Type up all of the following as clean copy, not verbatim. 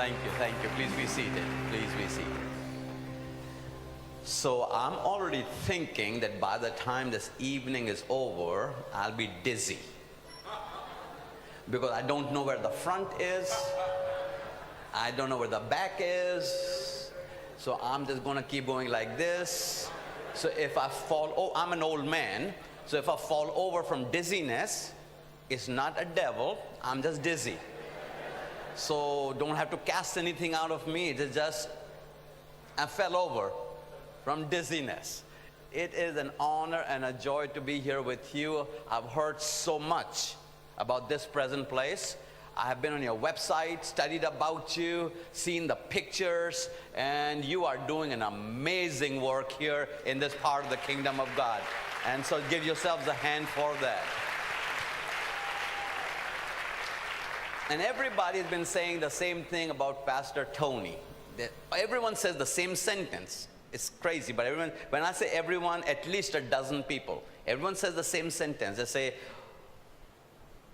Thank you, thank you. Please be seated. Please be seated. So I'm already thinking that by the time this evening is over, I'll be dizzy. Because I don't know where the front is. I don't know where the back is. So I'm just going to keep going like this. So if I fall, I'm an old man. So if I fall over from dizziness, it's not a devil. I'm just dizzy. So don't have to cast anything out of me. It's just I fell over from dizziness. It is an honor and a joy to be here with you. I've heard so much about this present place. I have been on your website, studied about you, seen the pictures, and you are doing an amazing work here in this part of the kingdom of God. And so give yourselves a hand for that. And everybody's been saying the same thing about Pastor Tony. Everyone says the same sentence. It's crazy, but everyone, when I say everyone, at least a dozen people. Everyone says the same sentence. They say,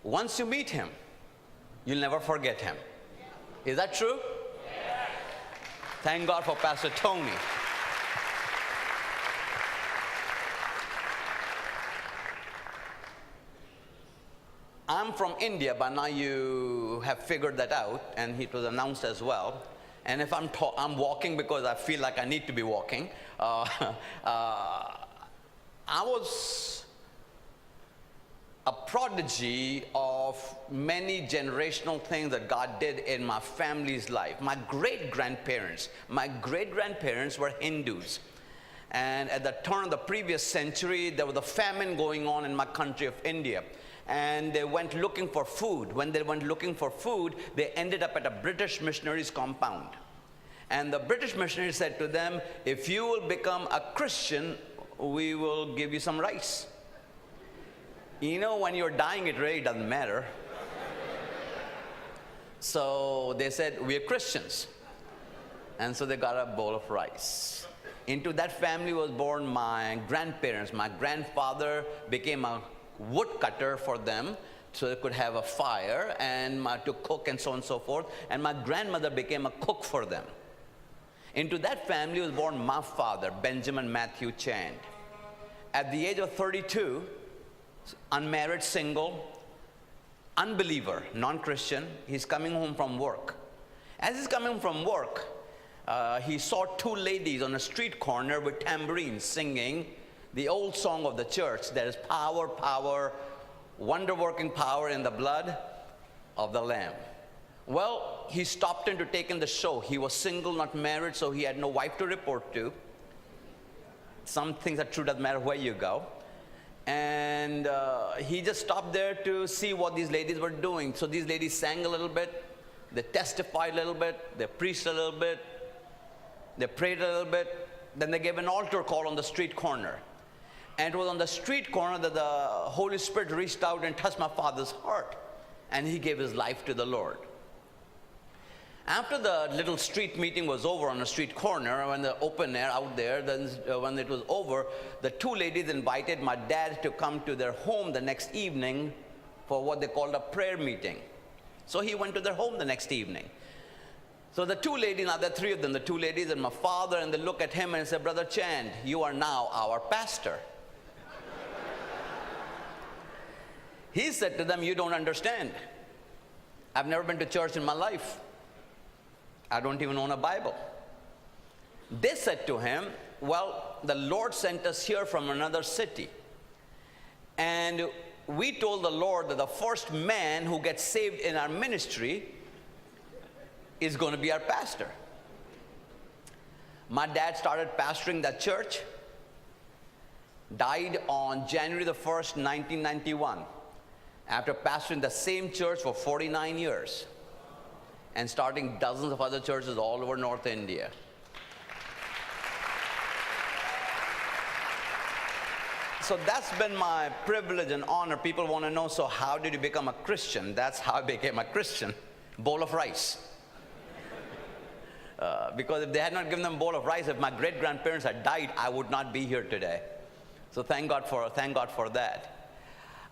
once you meet him, you'll never forget him. Is that true? Yes. Thank God for Pastor Tony. I'm from India, but now you have figured that out, and it was announced as well. And if I'm walking because I feel like I need to be walking. I was a prodigy of many generational things that God did in my family's life. My great-grandparents were Hindus. And at the turn of the previous century, there was a famine going on in my country of India. And they went looking for food. When they went looking for food, they ended up at a British missionary's compound. And the British missionary said to them, if you will become a Christian, we will give you some rice. You know, when you're dying, it really doesn't matter. So they said, we're Christians. And so they got a bowl of rice. Into that family was born my grandparents. My grandfather became a woodcutter for them so they could have a fire and to cook and so on and so forth. And my grandmother became a cook for them. Into that family was born my father, Benjamin Matthew Chand. At the age of 32, unmarried, single, unbeliever, non-Christian, he's coming home from work. As he's coming from work, he saw two ladies on a street corner with tambourines singing the old song of the church, there is power, power, wonder-working power in the blood of the Lamb. Well, he stopped in to take in the show. He was single, not married, so he had no wife to report to. Some things are true, doesn't matter where you go. And he just stopped there to see what these ladies were doing. So these ladies sang a little bit, they testified a little bit, they preached a little bit, they prayed a little bit, then they gave an altar call on the street corner. And it was on the street corner that the Holy Spirit reached out and touched my father's heart. And he gave his life to the Lord. After the little street meeting was over on the street corner, when the open air out there, then when it was over, the two ladies invited my dad to come to their home the next evening for what they called a prayer meeting. So he went to their home the next evening. So the two ladies, now there are three of them, the two ladies and my father, and they look at him and say, Brother Chand, you are now our pastor. He said to them, you don't understand. I've never been to church in my life. I don't even own a Bible. They said to him, well, the Lord sent us here from another city. And we told the Lord that the first man who gets saved in our ministry is going to be our pastor. My dad started pastoring that church, died on January the 1st, 1991, after pastoring the same church for 49 years and starting dozens of other churches all over North India. So that's been my privilege and honor. People want to know, so how did you become a Christian? That's how I became a Christian. Bowl of rice. Because if they had not given them a bowl of rice, if my great-grandparents had died, I would not be here today. So thank God for that.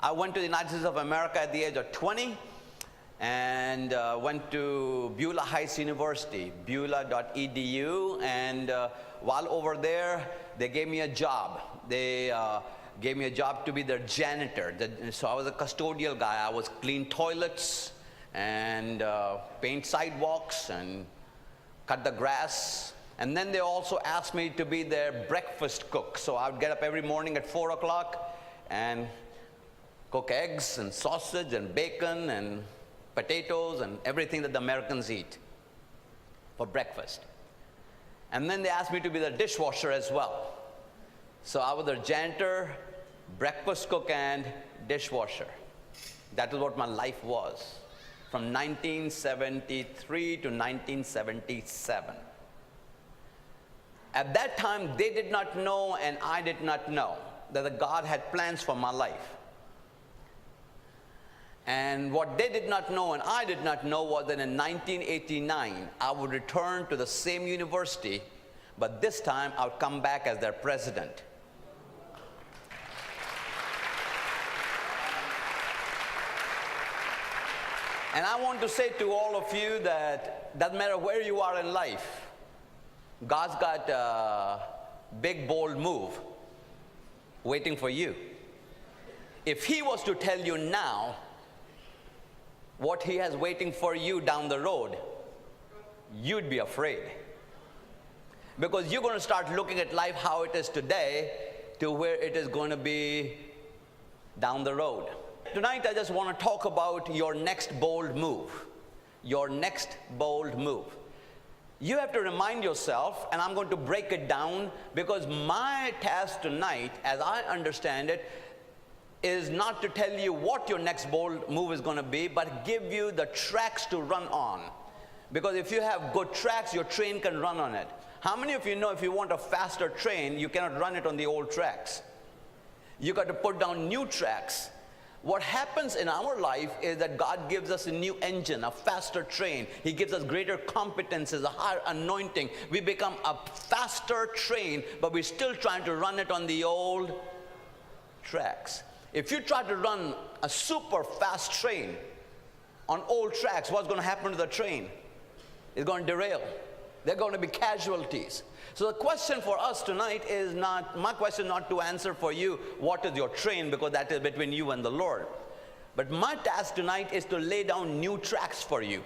I went to the United States of America at the age of 20, and went to Beulah Heights University, beulah.edu, and while over there, they gave me a job. They gave me a job to be their janitor. So I was a custodial guy. I was clean toilets and paint sidewalks and cut the grass. And then they also asked me to be their breakfast cook. So I would get up every morning at 4 o'clock and cook eggs and sausage and bacon and potatoes and everything that the Americans eat for breakfast. And then they asked me to be the dishwasher as well. So I was their janitor, breakfast cook, and dishwasher. That is what my life was from 1973 to 1977. At that time, they did not know and I did not know that God had plans for my life. And what they did not know and I did not know was that in 1989, I would return to the same university, but this time I would come back as their president. And I want to say to all of you that doesn't matter where you are in life, God's got a big, bold move waiting for you. If He was to tell you now what He has waiting for you down the road, you'd be afraid. Because you're going to start looking at life how it is today to where it is going to be down the road. Tonight, I just want to talk about your next bold move. Your next bold move. You have to remind yourself, and I'm going to break it down because my task tonight, as I understand it, is not to tell you what your next bold move is going to be, but give you the tracks to run on. Because if you have good tracks, your train can run on it. How many of you know if you want a faster train, you cannot run it on the old tracks? You got to put down new tracks. What happens in our life is that God gives us a new engine, a faster train. He gives us greater competences, a higher anointing. We become a faster train, but we're still trying to run it on the old tracks. If you try to run a super fast train on old tracks, what's going to happen to the train? It's going to derail. There are going to be casualties. So the question for us tonight is not, my question not to answer for you, what is your train, because that is between you and the Lord. But my task tonight is to lay down new tracks for you.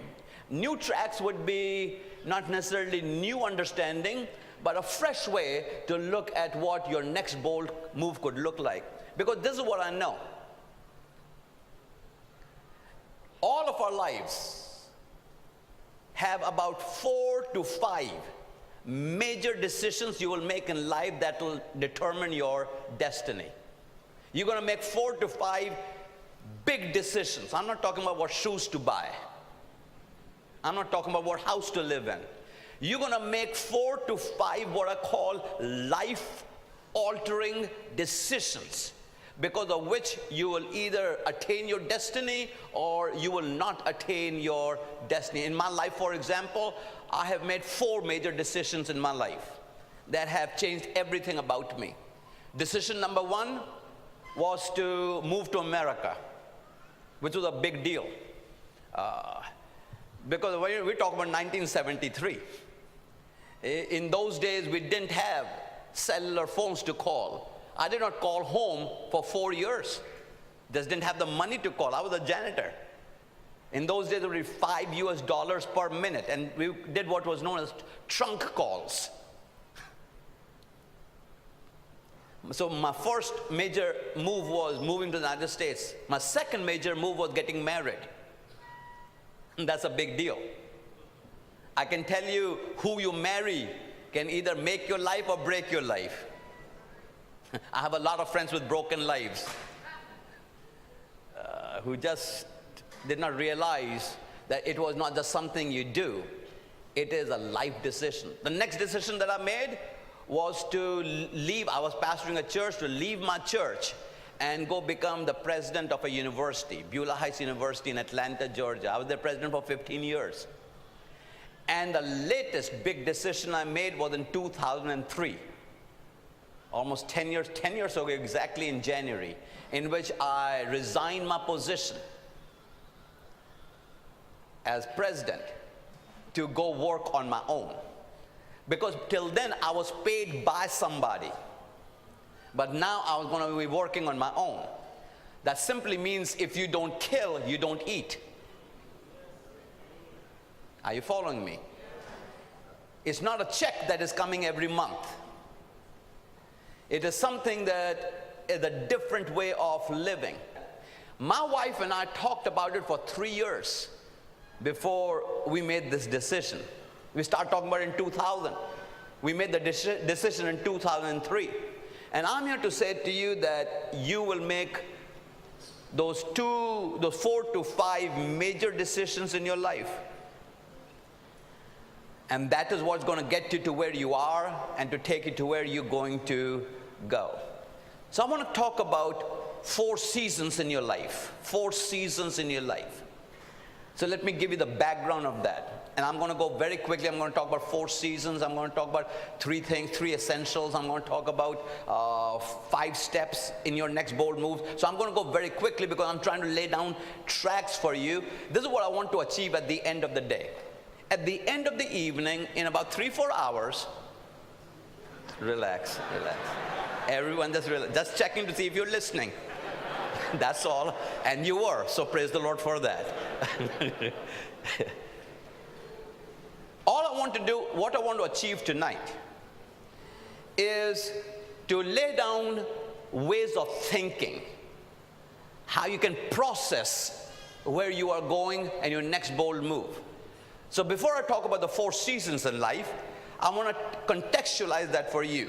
New tracks would be not necessarily new understanding, but a fresh way to look at what your next bold move could look like. Because this is what I know. All of our lives have about 4 to 5 major decisions you will make in life that will determine your destiny. You're going to make 4 to 5 big decisions. I'm not talking about what shoes to buy. I'm not talking about what house to live in. You're going to make 4 to 5 what I call life-altering decisions, because of which you will either attain your destiny or you will not attain your destiny. In my life, for example, I have made 4 major decisions in my life that have changed everything about me. Decision number 1 was to move to America, which was a big deal. Because when we talk about 1973, in those days we didn't have cellular phones to call. I did not call home for 4 years. Just didn't have the money to call. I was a janitor. In those days, it would be $5 per minute, and we did what was known as trunk calls. So my first major move was moving to the United States. My second major move was getting married. That's a big deal. I can tell you who you marry can either make your life or break your life. I have a lot of friends with broken lives who just did not realize that it was not just something you do. It is a life decision. The next decision that I made was to leave. I was pastoring a church, to leave my church and go become the president of a university, Beulah Heights University in Atlanta, Georgia. I was the president for 15 years. And the latest big decision I made was in 2003. Almost 10 years ago, exactly in January, in which I resigned my position as president to go work on my own. Because till then I was paid by somebody. But now I was going to be working on my own. That simply means if you don't kill, you don't eat. Are you following me? It's not a check that is coming every month. It is something that is a different way of living. My wife and I talked about it for 3 years before we made this decision. We started talking about it in 2000. We made the decision in 2003. And I'm here to say to you that you will make those 4 to 5 major decisions in your life. And that is what's going to get you to where you are and to take you to where you're going to go. So I want to talk about 4 seasons in your life. 4 seasons in your life. So let me give you the background of that. And I'm going to go very quickly. I'm going to talk about 4 seasons. I'm going to talk about 3 things, 3 essentials. I'm going to talk about 5 steps in your next bold move. So I'm going to go very quickly because I'm trying to lay down tracks for you. This is what I want to achieve at the end of the day. At the end of the evening, in about 3-4 hours, relax. Everyone just checking to see if you're listening. That's all. And you were, so praise the Lord for that. All I want to do, what I want to achieve tonight is to lay down ways of thinking, how you can process where you are going and your next bold move. So before I talk about the 4 seasons in life, I want to contextualize that for you.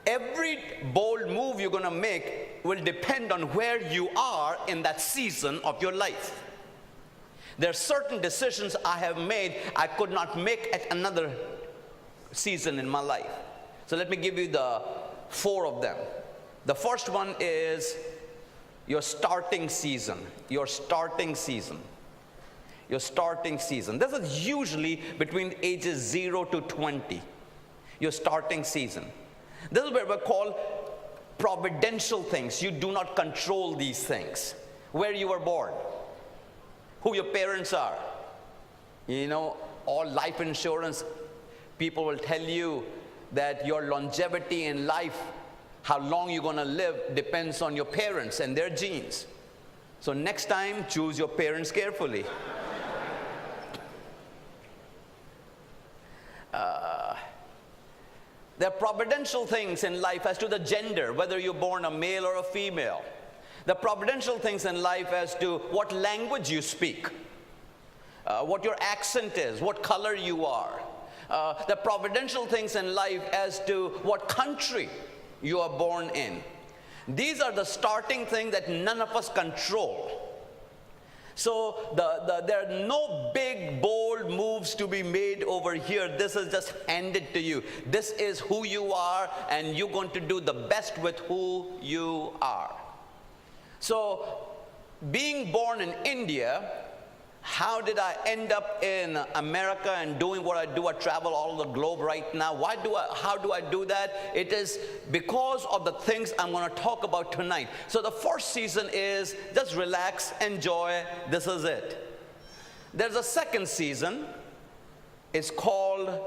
Every bold move you're going to make will depend on where you are in that season of your life. There are certain decisions I have made I could not make at another season in my life. So let me give you the 4 of them. The first one is your starting season. Your starting season. Your starting season. This is usually between ages 0 to 20. Your starting season. This is what we call providential things. You do not control these things. Where you were born, who your parents are. You know, all life insurance people will tell you that your longevity in life, how long you're going to live, depends on your parents and their genes. So next time, choose your parents carefully. There are providential things in life as to the gender, whether you're born a male or a female. The providential things in life as to what language you speak, what your accent is, what color you are. The providential things in life as to what country you are born in. These are the starting things that none of us control. So there are no big, bold moves to be made over here. This is just handed to you. This is who you are, and you're going to do the best with who you are. So, being born in India, how did I end up in America and doing what I do? I travel all the globe right now. How do I do that? It is because of the things I'm going to talk about tonight. So the first season is just relax, enjoy, this is it. There's a second season. It's called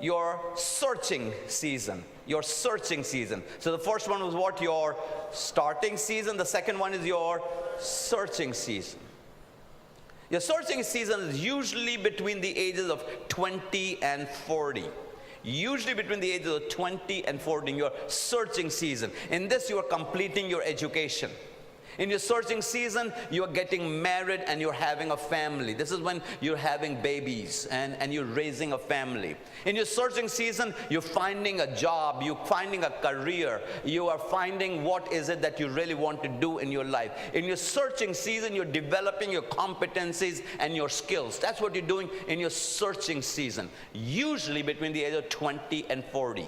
your searching season. Your searching season. So the first one was what? Your starting season. The second one is your searching season. Your searching season is usually between the ages of 20 and 40. Usually between the ages of 20 and 40 in your searching season. In this, you are completing your education. In your searching season, you are getting married and you're having a family. This is when you're having babies and you're raising a family. In your searching season, you're finding a job, you're finding a career, you are finding what is it that you really want to do in your life. In your searching season, you're developing your competencies and your skills. That's what you're doing in your searching season, usually between the age of 20 and 40.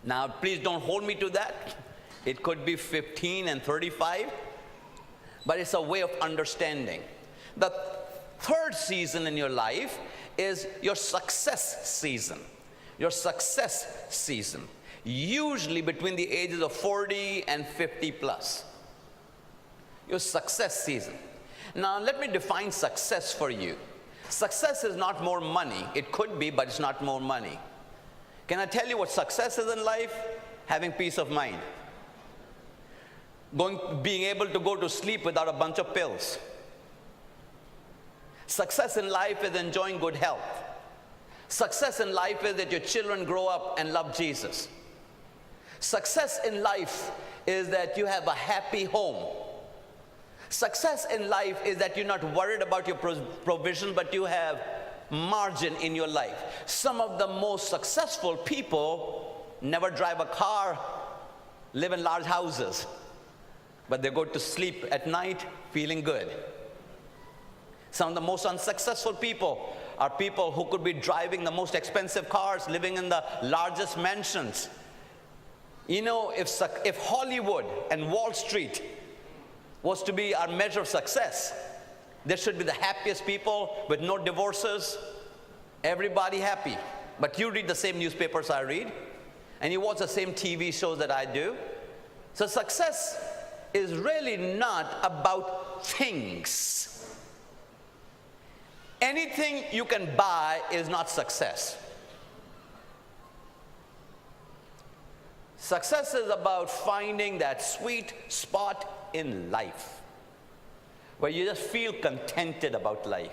Now, please don't hold me to that. It could be 15 and 35, but it's a way of understanding. The third season in your life is your success season. Your success season, usually between the ages of 40 and 50 plus. Your success season. Now, let me define success for you. Success is not more money. It could be, but it's not more money. Can I tell you what success is in life? Having peace of mind. Being able to go to sleep without a bunch of pills. Success in life is enjoying good health. Success in life is that your children grow up and love Jesus. Success in life is that you have a happy home. Success in life is that you're not worried about your provision, but you have margin in your life. Some of the most successful people never drive a car, live in large houses, but they go to sleep at night feeling good. Some of the most unsuccessful people are people who could be driving the most expensive cars, living in the largest mansions. You know, if Hollywood and Wall Street was to be our measure of success, there should be the happiest people with no divorces, everybody happy. But you read the same newspapers I read, and you watch the same TV shows that I do. So success is really not about things. Anything you can buy is not success. Success is about finding that sweet spot in life where you just feel contented about life.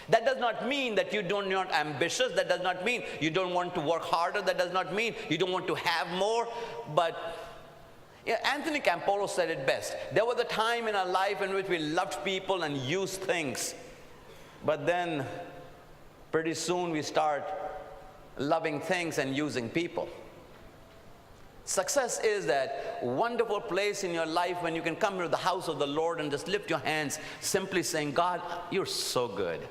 That does not mean that you don't not ambitious. That does not mean you don't want to work harder. That does not mean you don't want to have more. But Anthony Campolo said it best. There was a time in our life in which we loved people and used things. But then pretty soon we start loving things and using people. Success is that wonderful place in your life when you can come to the house of the Lord and just lift your hands, simply saying, God, you're so good.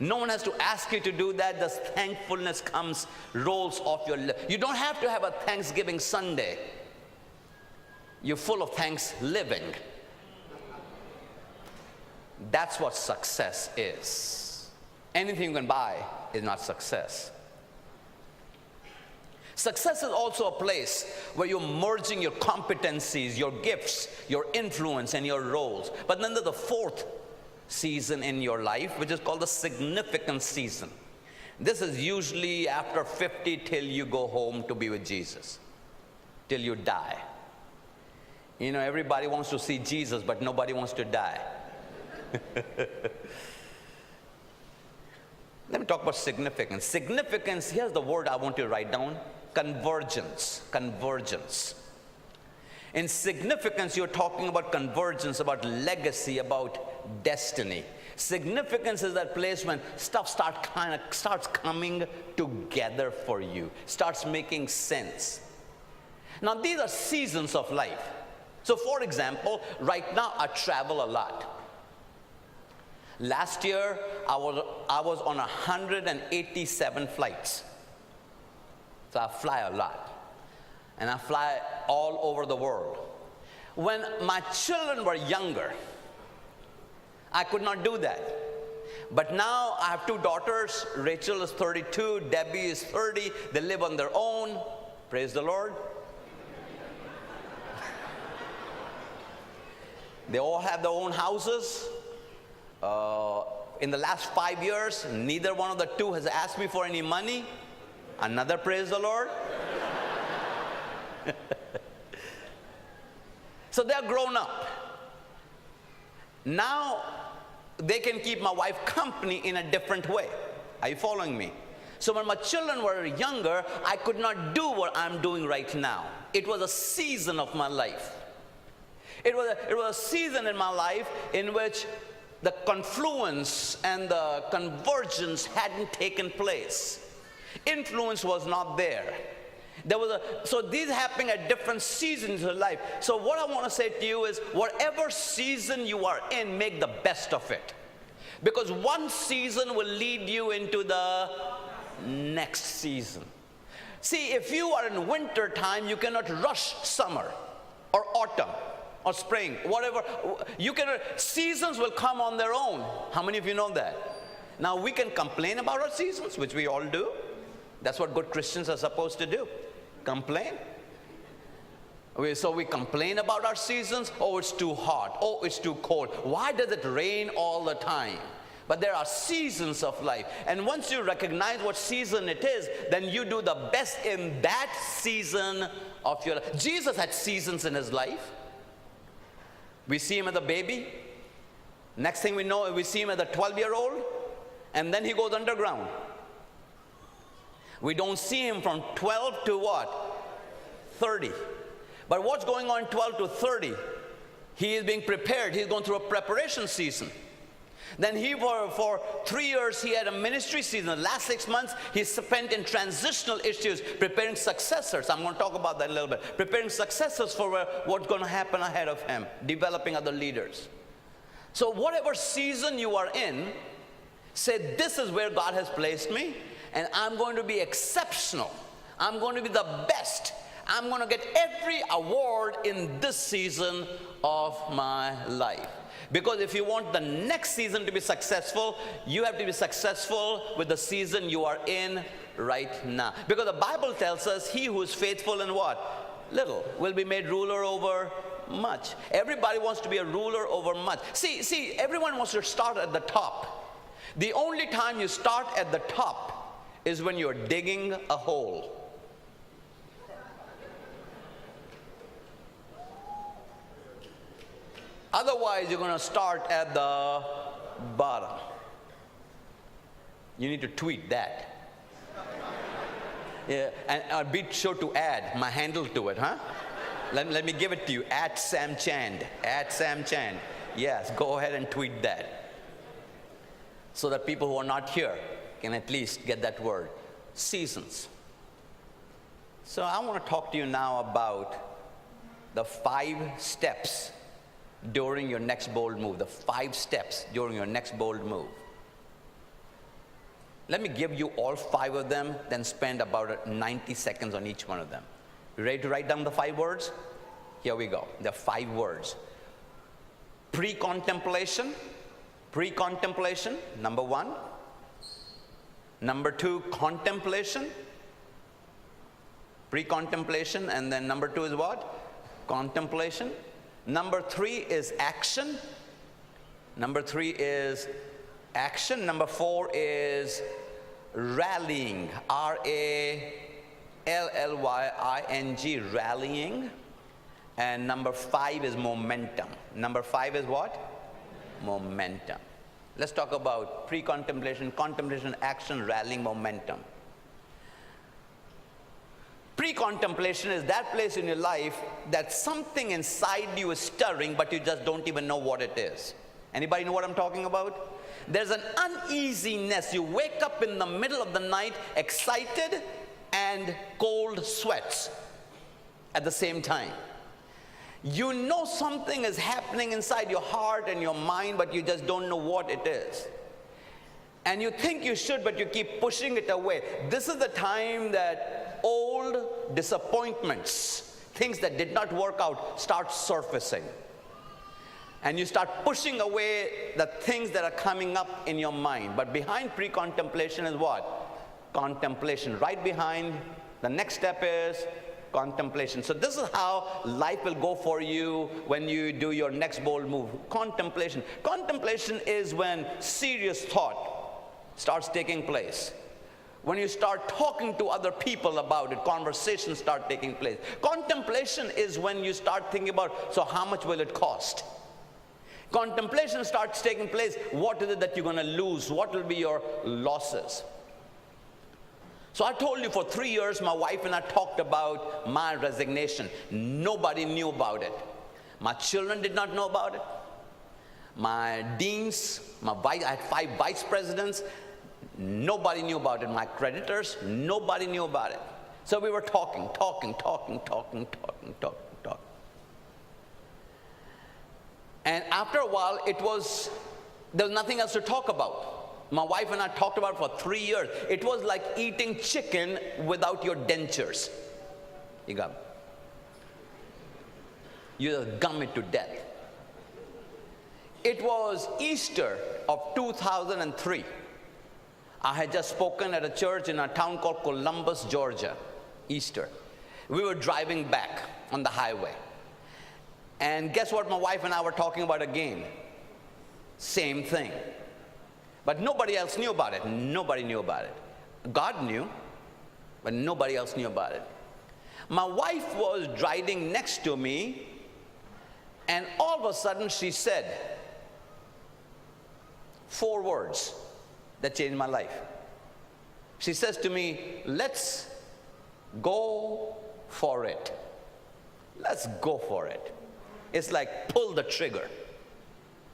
No one has to ask you to do that. The thankfulness comes, rolls off your lips. You don't have to have a Thanksgiving Sunday. You're full of thanks living. That's what success is. Anything you can buy is not success. Success is also a place where you're merging your competencies, your gifts, your influence, and your roles. But then there's the fourth season in your life, which is called the significance season. This is usually after 50 till you go home to be with Jesus, till you die. You know, everybody wants to see Jesus, but nobody wants to die. Let me talk about significance. Significance, here's the word I want you to write down. Convergence. Convergence. In significance, you're talking about convergence, about legacy, about destiny. Significance is that place when stuff starts coming together for you, starts making sense. Now, these are seasons of life. So, for example, right now I travel a lot. Last year, I was on 187 flights. So I fly a lot. And I fly all over the world. When my children were younger, I could not do that. But now I have two daughters. Rachel is 32, Debbie is 30. They live on their own. Praise the Lord. They all have their own houses. In the last 5 years, neither one of the two has asked me for any money. Another praise the Lord. So they're grown up. Now they can keep my wife company in a different way. Are you following me? So when my children were younger, I could not do what I'm doing right now. It was a season of my life. It was a season in my life in which the confluence and the convergence hadn't taken place. Influence was not there. So these happening at different seasons of life. So what I want to say to you is, whatever season you are in, make the best of it. Because one season will lead you into the next season. See, if you are in winter time, you cannot rush summer or autumn or spring, whatever. Seasons will come on their own. How many of you know that? Now, we can complain about our seasons, which we all do. That's what good Christians are supposed to do. Complain. So we complain about our seasons. Oh, it's too hot. Oh, it's too cold. Why does it rain all the time? But there are seasons of life. And once you recognize what season it is, then you do the best in that season of your life. Jesus had seasons in his life. We see him as a baby. Next thing we know, we see him as a 12-year-old. And then he goes underground. We don't see him from 12 to what? 30. But what's going on 12 to 30? He is being prepared. He's going through a preparation season. Then for 3 years, he had a ministry season. The last 6 months, he spent in transitional issues, preparing successors. I'm going to talk about that a little bit. Preparing successors for what's going to happen ahead of him, developing other leaders. So whatever season you are in, say, this is where God has placed me, and I'm going to be exceptional. I'm going to be the best. I'm going to get every award in this season of my life. Because if you want the next season to be successful, you have to be successful with the season you are in right now. Because the Bible tells us, he who is faithful in what? Little will be made ruler over much. Everybody wants to be a ruler over much. See, everyone wants to start at the top. The only time you start at the top is when you're digging a hole. Otherwise, you're going to start at the bottom. You need to tweet that. Yeah, and I'll be sure to add my handle to it, huh? Let me give it to you, @SamChand, @SamChand. Yes, go ahead and tweet that. So that people who are not here can at least get that word. Seasons. So I want to talk to you now about the 5 steps during your next bold move. The 5 steps during your next bold move. Let me give you all 5 of them, then spend about 90 seconds on each one of them. You ready to write down the 5 words? Here we go. There are 5 words. Pre-contemplation. Pre-contemplation, number 1. Number 2, contemplation. Pre-contemplation, and then number 2 is what? Contemplation. Number 3 is action. Number 3 is action. Number 4 is rallying. R-A-L-L-Y-I-N-G, rallying. And number 5 is momentum. Number 5 is what? Momentum. Let's talk about pre-contemplation, contemplation, action, rallying, momentum. Pre-contemplation is that place in your life that something inside you is stirring, but you just don't even know what it is. Anybody know what I'm talking about? There's an uneasiness. You wake up in the middle of the night excited and cold sweats at the same time. You know something is happening inside your heart and your mind, but you just don't know what it is. And you think you should, but you keep pushing it away. This is the time that old disappointments, things that did not work out, start surfacing. And you start pushing away the things that are coming up in your mind. But behind pre-contemplation is what? Contemplation. Right behind, the next step is contemplation. So this is how life will go for you when you do your next bold move. Contemplation. Contemplation is when serious thought starts taking place. When you start talking to other people about it, conversations start taking place. Contemplation is when you start thinking about, so how much will it cost? Contemplation starts taking place. What is it that you're going to lose? What will be your losses? So I told you for 3 years, my wife and I talked about my resignation. Nobody knew about it. My children did not know about it. My deans, I had 5 vice presidents. Nobody knew about it. My creditors, nobody knew about it. So we were talking. And after a while, there was nothing else to talk about. My wife and I talked about it for 3 years. It was like eating chicken without your dentures. You just gum it to death. It was Easter of 2003. I had just spoken at a church in a town called Columbus, Georgia. Easter. We were driving back on the highway. And guess what my wife and I were talking about again? Same thing. But nobody else knew about it. Nobody knew about it. God knew, but nobody else knew about it. My wife was driving next to me, and all of a sudden she said 4 words that changed my life. She says to me, let's go for it. Let's go for it. It's like pull the trigger.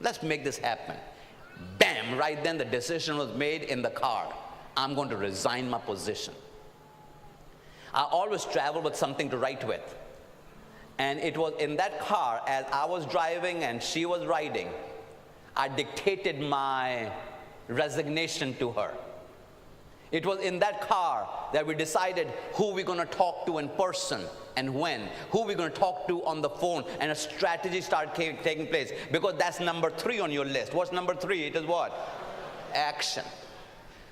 Let's make this happen. Bam, right then the decision was made in the car. I'm going to resign my position. I always travel with something to write with. And it was in that car, as I was driving and she was riding, I dictated my resignation to her. It was in that car that we decided who we're going to talk to in person and when, who we're going to talk to on the phone, and a strategy started taking place, because that's number 3 on your list. What's number 3? It is what? Action.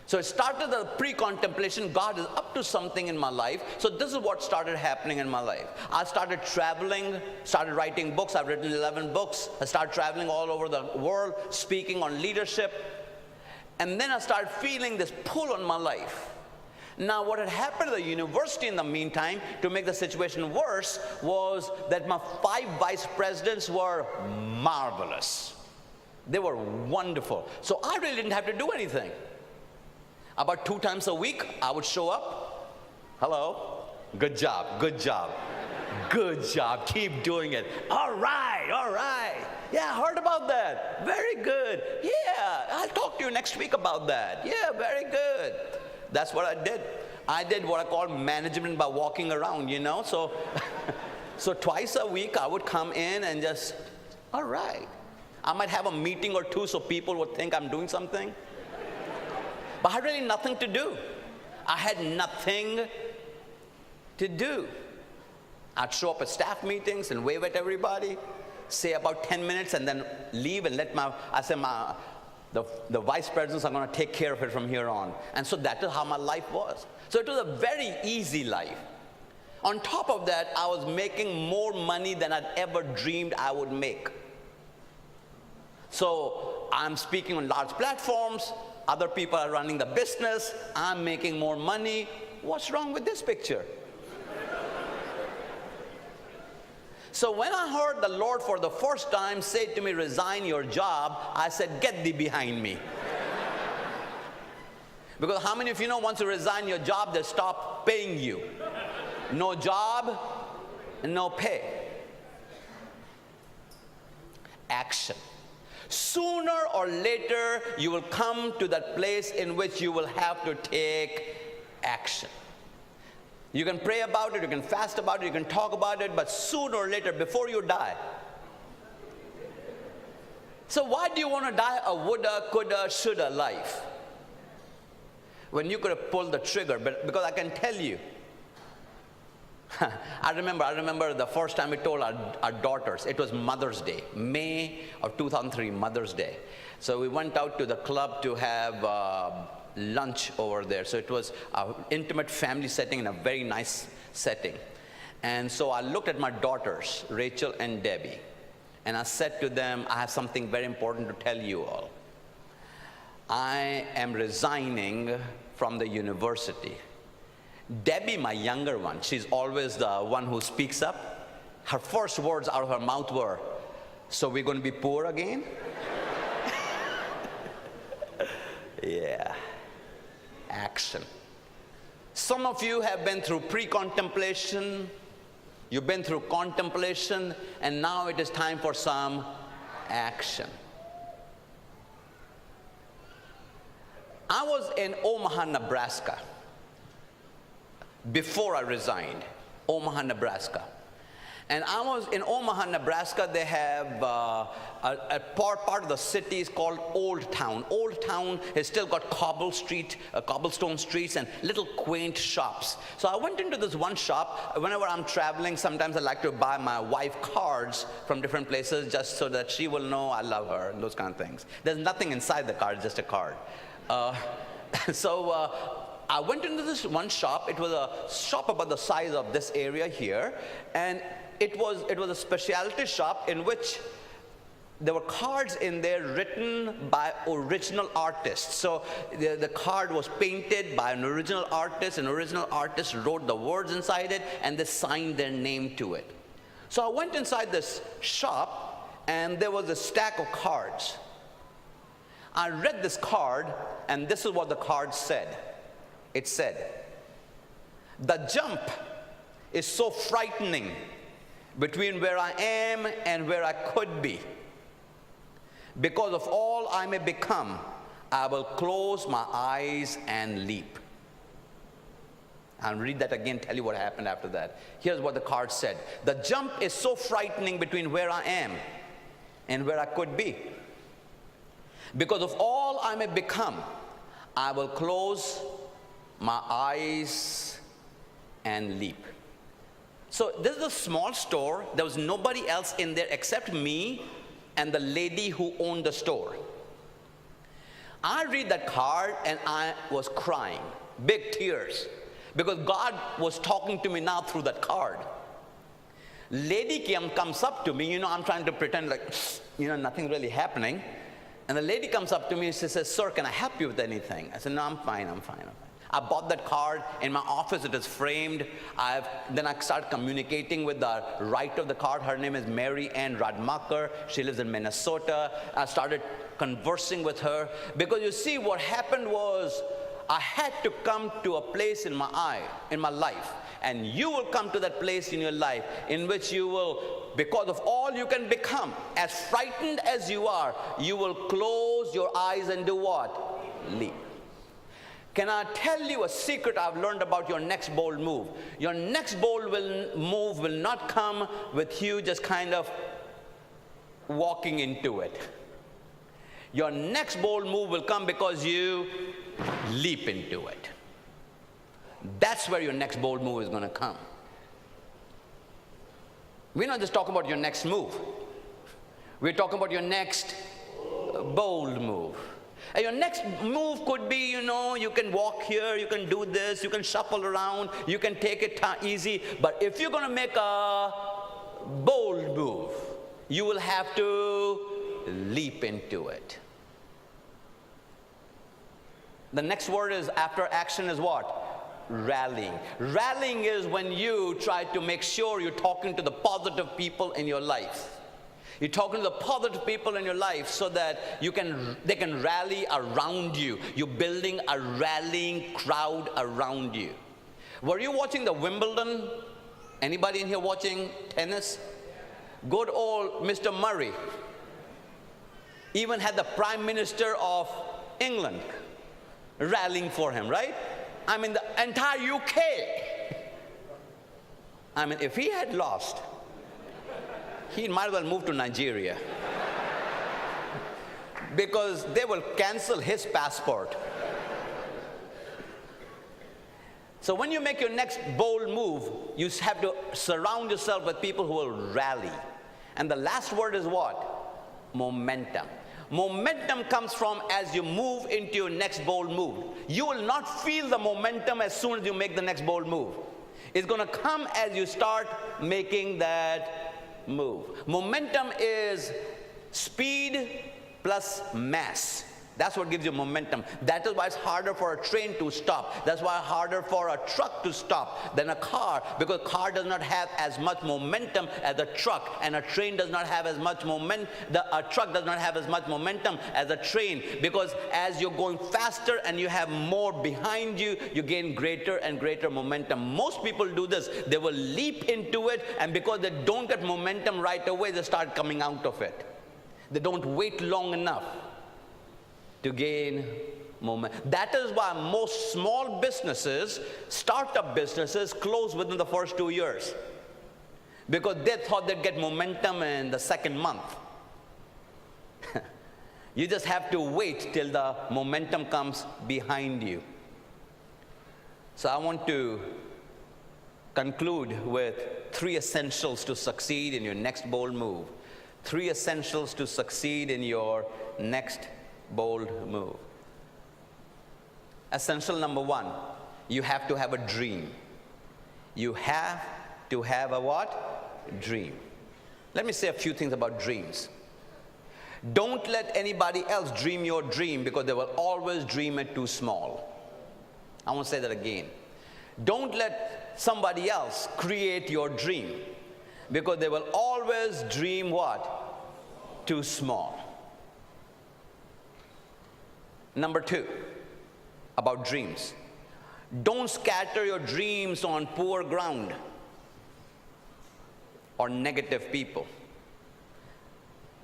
So it started the pre-contemplation. God is up to something in my life. So this is what started happening in my life. I started traveling, started writing books. I've written 11 books. I started traveling all over the world, speaking on leadership. And then I started feeling this pull on my life. Now, what had happened at the university in the meantime, to make the situation worse, was that my 5 vice presidents were marvelous. They were wonderful. So I really didn't have to do anything. About 2 times a week, I would show up. Hello. Good job. Good job. Good job. Keep doing it. All right. All right. Yeah, I heard about that. Very good. Yeah, I'll talk to you next week about that. Yeah, very good. That's what I did. I did what I call management by walking around, you know. So, so twice a week, I would come in and just, all right. I might have a meeting or 2 so people would think I'm doing something. But I had really nothing to do. I had nothing to do. I'd show up at staff meetings and wave at everybody, say about 10 minutes, and then leave and let the vice presidents are going to take care of it from here on. And so that is how my life was. So it was a very easy life. On top of that, I was making more money than I'd ever dreamed I would make. So I'm speaking on large platforms. Other people are running the business. I'm making more money. What's wrong with this picture? So when I heard the Lord for the first time say to me, resign your job, I said, get thee behind me. Because how many of you know once you resign your job, they stop paying you? No job, no pay. Action. Sooner or later, you will come to that place in which you will have to take action. You can pray about it, you can fast about it, you can talk about it, but sooner or later, before you die. So why do you want to die a woulda, coulda, shoulda life, when you could have pulled the trigger? But because I can tell you, I remember the first time we told our daughters. It was Mother's Day, May of 2003, Mother's Day. So we went out to the club to have lunch over there. So it was an intimate family setting in a very nice setting. And so I looked at my daughters, Rachel and Debbie, and I said to them, I have something very important to tell you all. I am resigning from the university. Debbie, my younger one, she's always the one who speaks up. Her first words out of her mouth were, so we're going to be poor again? Yeah. Action. Some of you have been through pre-contemplation, you've been through contemplation, and now it is time for some action. I was in Omaha, Nebraska, before I resigned. Omaha, Nebraska. And I was in Omaha, Nebraska. They have a part of the city is called Old Town. Old Town has still got cobblestone streets and little quaint shops. So I went into this one shop. Whenever I'm traveling, sometimes I like to buy my wife cards from different places just so that she will know I love her and those kind of things. There's nothing inside the card, just a card. I went into this one shop. It was a shop about the size of this area here, and it was a specialty shop in which there were cards in there written by original artists. So the card was painted by an original artist. An original artist wrote the words inside it, and they signed their name to it. So I went inside this shop, and there was a stack of cards. I read this card, and this is what the card said. It said, "The jump is so frightening between where I am and where I could be. Because of all I may become, I will close my eyes and leap." I'll read that again, tell you what happened after that. Here's what the card said. "The jump is so frightening between where I am and where I could be. Because of all I may become, I will close my eyes and leap." So this is a small store. There was nobody else in there except me and the lady who owned the store. I read that card and I was crying, big tears, because God was talking to me now through that card. Lady comes up to me, I'm trying to pretend like, nothing really happening. And the lady comes up to me and she says, "Sir, can I help you with anything?" I said, "No, I'm fine. I bought that card in my office. It is framed. Then I started communicating with the writer of the card. Her name is Mary Ann Radmacher. She lives in Minnesota. I started conversing with her because you see what happened was I had to come to a place in my life, and you will come to that place in your life in which you will, because of all you can become, as frightened as you are, you will close your eyes and do what? Leap. Can I tell you a secret I've learned about your next bold move? Your next bold move will not come with you just kind of walking into it. Your next bold move will come because you leap into it. That's where your next bold move is going to come. We're not just talking about your next move. We're talking about your next bold move. And your next move could be, you can walk here, you can do this, you can shuffle around, you can take it easy. But if you're going to make a bold move, you will have to leap into it. The next word is after action is what? Rallying. Rallying is when you try to make sure you're talking to the positive people in your life. You're talking to the positive people in your life so that they can rally around you. You're building a rallying crowd around you. Were you watching the Wimbledon? Anybody in here watching tennis? Good old Mr. Murray even had the Prime Minister of England rallying for him, right? The entire UK. If he had lost, he might as well move to Nigeria because they will cancel his passport. So when you make your next bold move, you have to surround yourself with people who will rally. And the last word is what? Momentum. Momentum comes from as you move into your next bold move. You will not feel the momentum as soon as you make the next bold move. It's going to come as you start making that move. Momentum is speed plus mass. That's what gives you momentum. That is why it's harder for a train to stop. That's why it's harder for a truck to stop than a car, because a car does not have as much momentum as a truck, and a train does not have as much momentum. A truck does not have as much momentum as a train, because as you're going faster and you have more behind you, you gain greater and greater momentum. Most people do this. They will leap into it, and because they don't get momentum right away, they start coming out of it. They don't wait long enough to gain momentum. That is why most small businesses, startup businesses, close within the first 2 years, because they thought they'd get momentum in the second month. You just have to wait till the momentum comes behind you. So I want to conclude with 3 essentials to succeed in your next bold move. 3 essentials to succeed in your next bold move. Essential number 1, you have to have a dream. You have to have a what? Dream. Let me say a few things about dreams. Don't let anybody else dream your dream, because they will always dream it too small. I want to say that again. Don't let somebody else create your dream, because they will always dream what? Too small. Number 2, about dreams. Don't scatter your dreams on poor ground or negative people.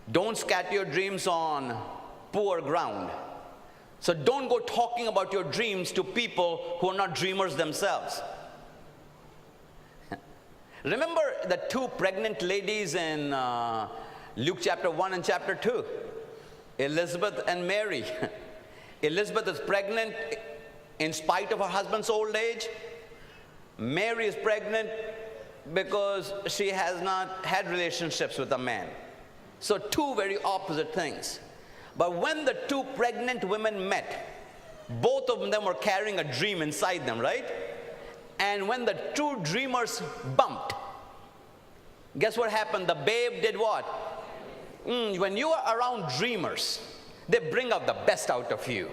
Don't scatter your dreams on poor ground. So don't go talking about your dreams to people who are not dreamers themselves. Remember the 2 pregnant ladies in Luke chapter 1 and chapter 2? Elizabeth and Mary. Elizabeth is pregnant in spite of her husband's old age. Mary is pregnant because she has not had relationships with a man. So 2 very opposite things. But when the 2 pregnant women met, both of them were carrying a dream inside them, right? And when the 2 dreamers bumped, guess what happened? The babe did what? When you are around dreamers, they bring out the best out of you.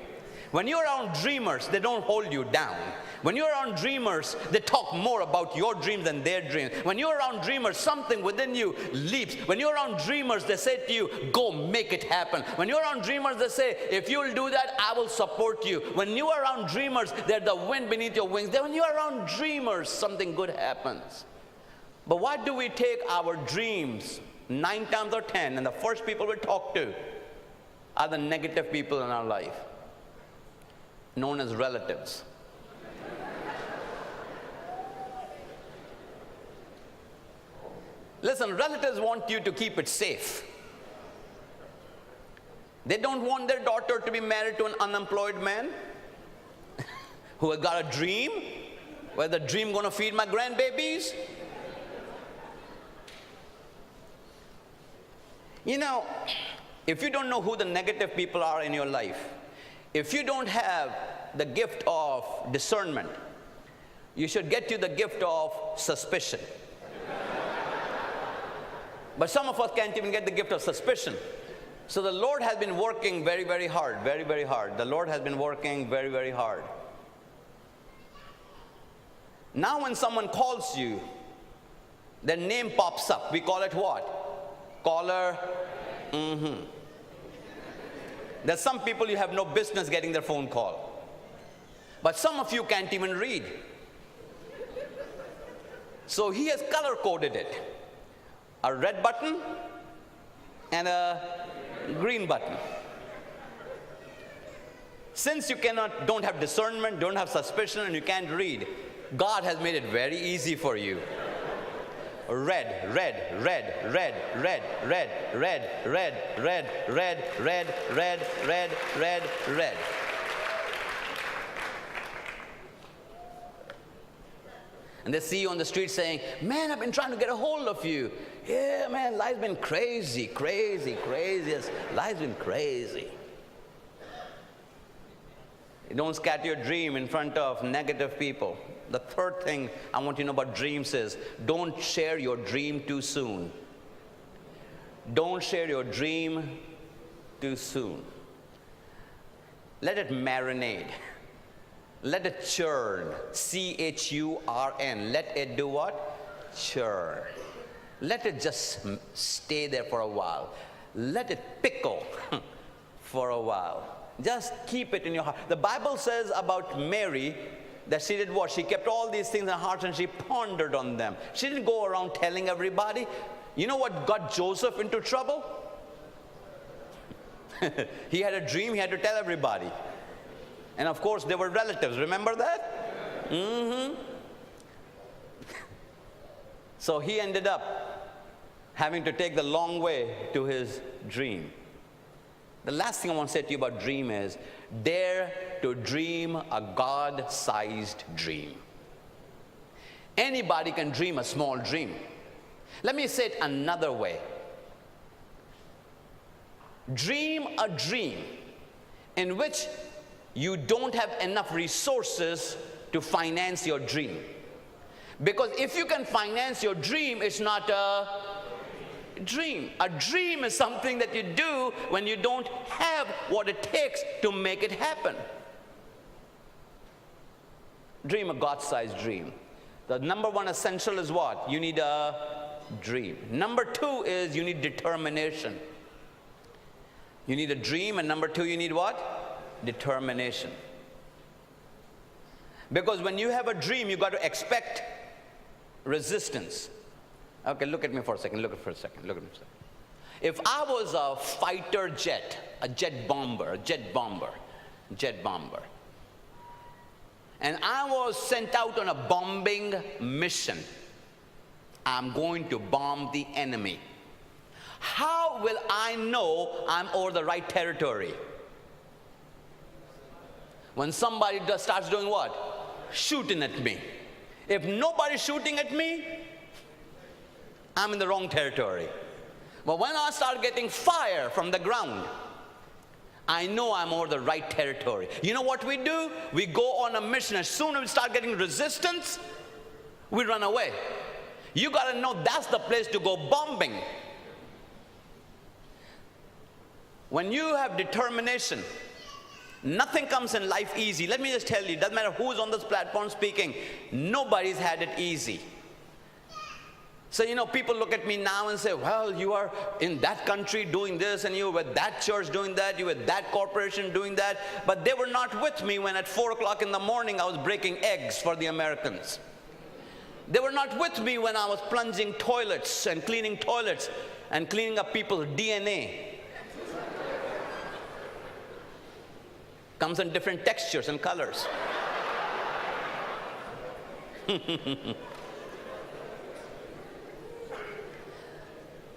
When you're around dreamers, they don't hold you down. When you're around dreamers, they talk more about your dreams than their dreams. When you're around dreamers, something within you leaps. When you're around dreamers, they say to you, go make it happen. When you're around dreamers, they say, if you'll do that, I will support you. When you're around dreamers, they're the wind beneath your wings. Then when you're around dreamers, something good happens. But why do we take our dreams 9 times or 10, and the first people we talk to are the negative people in our life, known as relatives? Listen, relatives want you to keep it safe. They don't want their daughter to be married to an unemployed man who has got a dream. Where the dream going to feed my grandbabies? You know, if you don't know who the negative people are in your life, if you don't have the gift of discernment, you should get you the gift of suspicion. But some of us can't even get the gift of suspicion. So the Lord has been working very, very hard, very, very hard. The Lord has been working very, very hard. Now when someone calls you, their name pops up. We call it what? Caller. There's some people you have no business getting their phone call. But some of you can't even read. So he has color coded it. A red button and a green button. Since you don't have discernment, don't have suspicion, and you can't read, God has made it very easy for you. Red, red, red, red, red, red, red, red, red, red, red, red, red, red, red. And they see you on the street saying, man, I've been trying to get a hold of you. Yeah, man, life's been crazy, crazy, crazy. Yes, life's been crazy. You don't scatter your dream in front of negative people. The third thing I want you to know about dreams is, don't share your dream too soon. Don't share your dream too soon. Let it marinate. Let it churn. C-H-U-R-N. Let it do what? Churn. Let it just stay there for a while. Let it pickle for a while. Just keep it in your heart. The Bible says about Mary that she did what? She kept all these things in her heart and she pondered on them. She didn't go around telling everybody. You know what got Joseph into trouble? He had a dream, he had to tell everybody. And of course, they were relatives. Remember that? So he ended up having to take the long way to his dream. The last thing I want to say to you about dream is, dare to dream a God-sized dream. Anybody can dream a small dream. Let me say it another way. Dream a dream in which you don't have enough resources to finance your dream. Because if you can finance your dream, it's not a dream. A dream is something that you do when you don't have what it takes to make it happen. Dream a God-sized dream. The number one essential is what? You need a dream. Number two is you need determination. You need a dream, and number two, you need what? Determination. Because when you have a dream, you got to expect resistance. Okay, look at me for a second. Look at me for a second. If I was a fighter jet, a jet bomber, and I was sent out on a bombing mission, I'm going to bomb the enemy. How will I know I'm over the right territory? When somebody starts doing what? Shooting at me. If nobody's shooting at me, I'm in the wrong territory. But when I start getting fire from the ground, I know I'm over the right territory. You know what we do? We go on a mission. As soon as we start getting resistance, we run away. You got to know that's the place to go bombing. When you have determination, nothing comes in life easy. Let me just tell you, it doesn't matter who's on this platform speaking, nobody's had it easy. So, you know, people look at me now and say, well, you are in that country doing this, and you were with that church doing that, you were with that corporation doing that. But they were not with me when at 4 o'clock in the morning I was breaking eggs for the Americans. They were not with me when I was plunging toilets and cleaning up people's DNA. Comes in different textures and colors.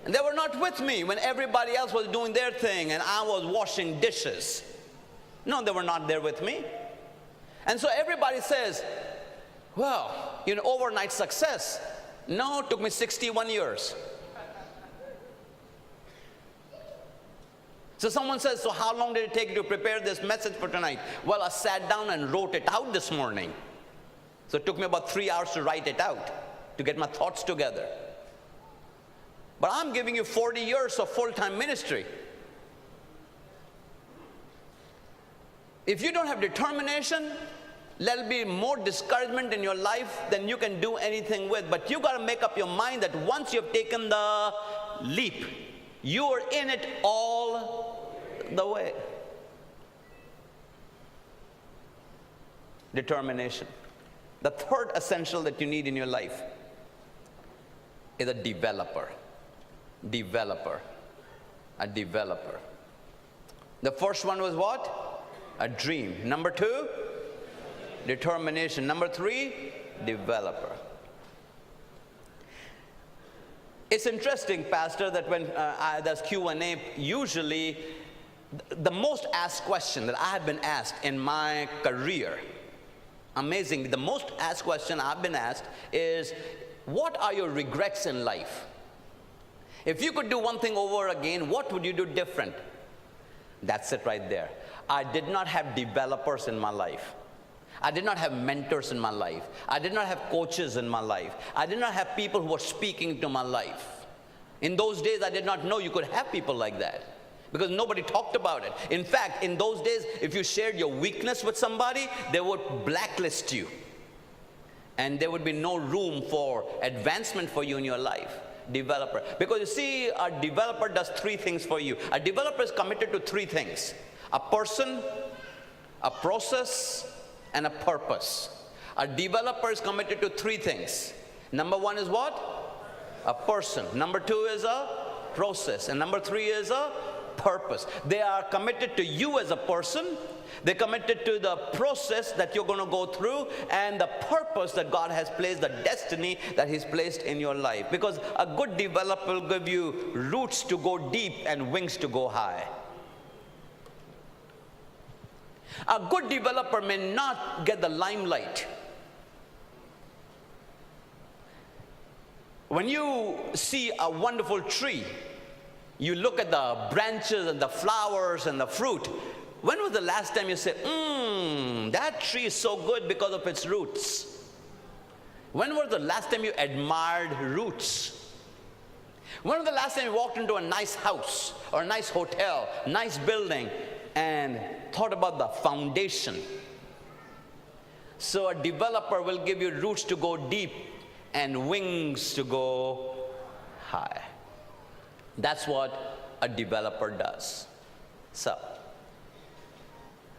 And they were not with me when everybody else was doing their thing and I was washing dishes. No, they were not there with me. And so everybody says, well, you know, overnight success. No, it took me 61 years. So someone says, so how long did it take you to prepare this message for tonight? Well, I sat down and wrote it out this morning. So it took me about 3 hours to write it out, to get my thoughts together. But I'm giving you 40 years of full-time ministry. If you don't have determination, there'll be more discouragement in your life than you can do anything with. But you got to make up your mind that once you've taken the leap, you are in it all the way. Determination. The third essential that you need in your life is a developer. A developer. The first one was what? A dream. Number two, determination. Number three, developer. It's interesting, Pastor, that when there's Q&A, usually the most asked question that I have been asked in my career, amazingly, the most asked question I've been asked is, what are your regrets in life? If you could do one thing over again, what would you do different? That's it right there. I did not have developers in my life. I did not have mentors in my life. I did not have coaches in my life. I did not have people who were speaking to my life. In those days, I did not know you could have people like that because nobody talked about it. In fact, in those days, if you shared your weakness with somebody, they would blacklist you. And there would be no room for advancement for you in your life. Developer. Because you see, a developer does three things for you. A developer is committed to three things: a person, a process, and a purpose. A developer is committed to three things. Number one is what? A person. Number two is a process. And number three is a purpose. They are committed to you as a person. They're committed to the process that you're going to go through and the purpose that God has placed, the destiny that He's placed in your life. Because a good developer will give you roots to go deep and wings to go high. A good developer may not get the limelight. When you see a wonderful tree, you look at the branches and the flowers and the fruit, When was the last time you said, that tree is so good because of its roots? When was the last time you admired roots? When was the last time you walked into a nice house or a nice hotel, nice building, and thought about the foundation? So a developer will give you roots to go deep and wings to go high. That's what a developer does. So,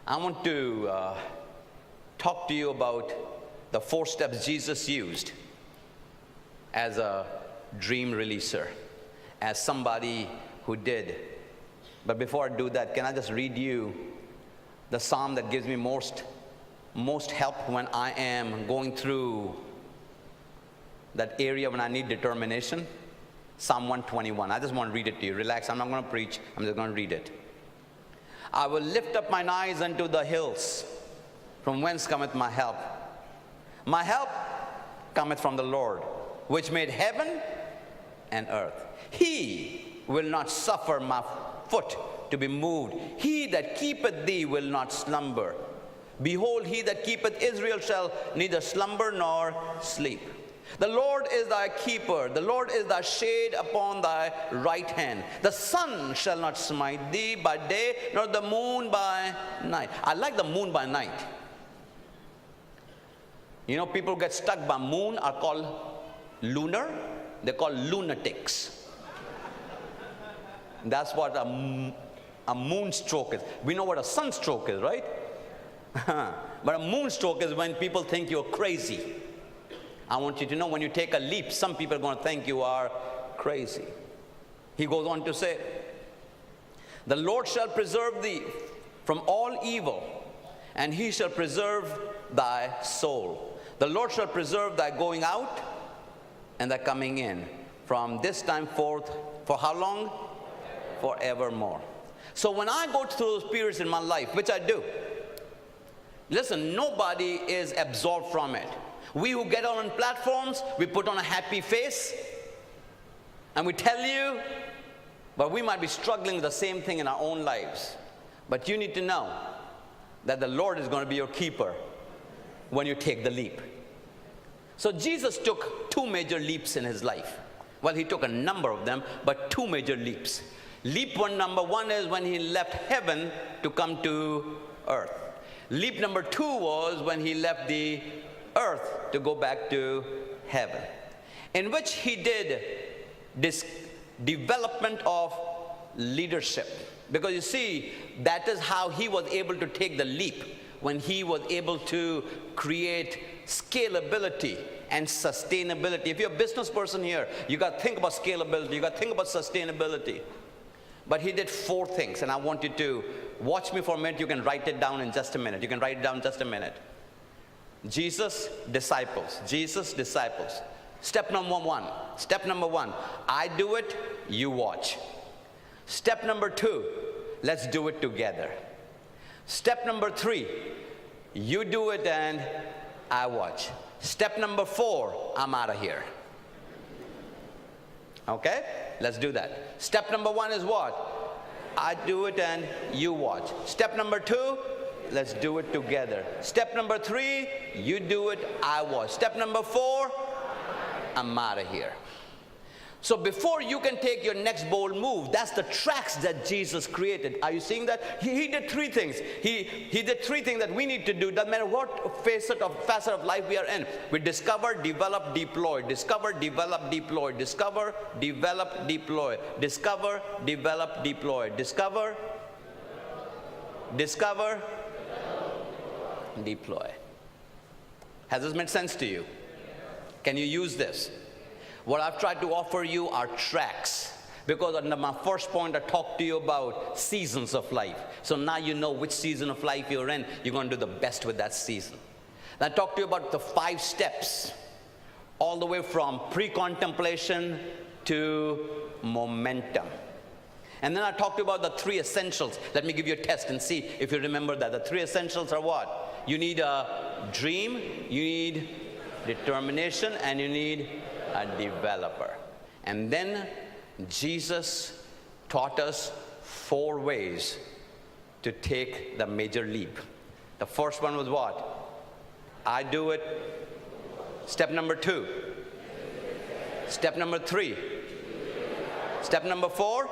I want to talk to you about the 4 steps Jesus used as a dream releaser, as somebody who did. But before I do that, can I just read you the psalm that gives me most help when I am going through that area when I need determination? Psalm 121. I just want to read it to you. Relax, I'm not going to preach, I'm just going to read it. I will lift up mine eyes unto the hills, from whence cometh my help. My help cometh from the Lord, which made heaven and earth. He will not suffer my foot to be moved. He that keepeth thee will not slumber. Behold, he that keepeth Israel shall neither slumber nor sleep. The Lord is thy keeper. The Lord is thy shade upon thy right hand. The sun shall not smite thee by day, nor the moon by night. I like the moon by night. You know, people get stuck by moon are called lunar. They're called lunatics. That's what a moon stroke is. We know what a sunstroke is, right? But a moon stroke is when people think you're crazy. I want you to know, when you take a leap, some people are going to think you are crazy. He goes on to say, the Lord shall preserve thee from all evil, and he shall preserve thy soul. The Lord shall preserve thy going out and thy coming in from this time forth, for how long? Forevermore. So when I go through those periods in my life, which I do, listen, nobody is absolved from it. We who get on platforms, we put on a happy face, and we tell you, but we might be struggling with the same thing in our own lives. But you need to know that the Lord is going to be your keeper when you take the leap. So Jesus took 2 major leaps in his life. Well, he took a number of them, but 2 major leaps. Number one is when he left heaven to come to earth. Leap number 2 was when he left the earth to go back to heaven, in which he did this development of leadership. Because you see, that is how he was able to take the leap, when he was able to create scalability and sustainability. If you're a business person here, you got to think about scalability, you got to think about sustainability. But he did 4 things, and I want you to watch me for a minute. You can write it down in just a minute. You can write it down in just a minute. Jesus, disciples. Jesus, disciples. Step number 1. Step number 1. I do it, you watch. Step number 2. Let's do it together. Step number 3. You do it and I watch. Step number 4. I'm out of here. Okay? Let's do that. Step number 1 is what? I do it and you watch. Step number 2. Let's do it together. Step number 3, you do it, I watch. Step number 4, I'm out of here. So before you can take your next bold move, that's the tracks that Jesus created. Are you seeing that? He did 3 things. He did 3 things that we need to do, no matter what facet of life we are in. We discover, develop, deploy. Discover, develop, deploy. Discover, develop, deploy. Discover, develop, deploy. Discover, deploy. Has this made sense to you? Can you use this? What I've tried to offer you are tracks, because under my first point I talked to you about seasons of life. So now you know which season of life you're in. You're going to do the best with that season. Then I talked to you about the 5 steps, all the way from pre-contemplation to momentum. And then I talked about the 3 essentials. Let me give you a test and see if you remember that. The 3 essentials are what? You need a dream, you need determination, and you need a developer. And then Jesus taught us 4 ways to take the major leap. The first one was what? I do it. Step number 2. Step number 3. Step number 4.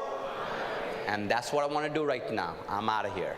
And that's what I want to do right now. I'm out of here.